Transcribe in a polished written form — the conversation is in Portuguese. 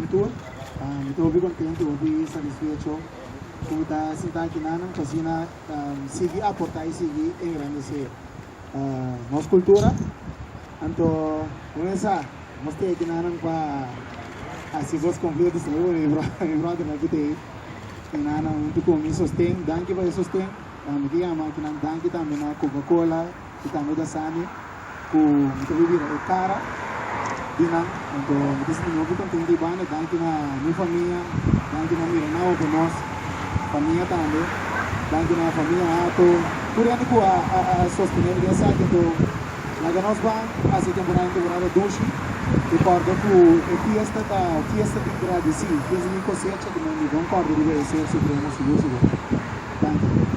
tour. Estou bem contente, bem satisfeito. Puta sentar aqui na cocina, seguir aportar e seguir engrandecer nossa cultura. Então, começar, mostrei aqui na para se você conflitos, eu me brother na que na muito com me sostém, danke vai sostém. Me diga aqui na danke também na Coca-Cola, que também da Sani, com muito bebida é cara. Então, desse muito contente bane, danke na minha família, danke na minha irmã, com nós, família também, danke na família, por aí com a sustentabilidade aqui do na nós vamos fazer temporada doce. Ricordo che fiesta di gradi, sì, fiesta di cosecha, che non mi concordo di essere supremo su. Tanto.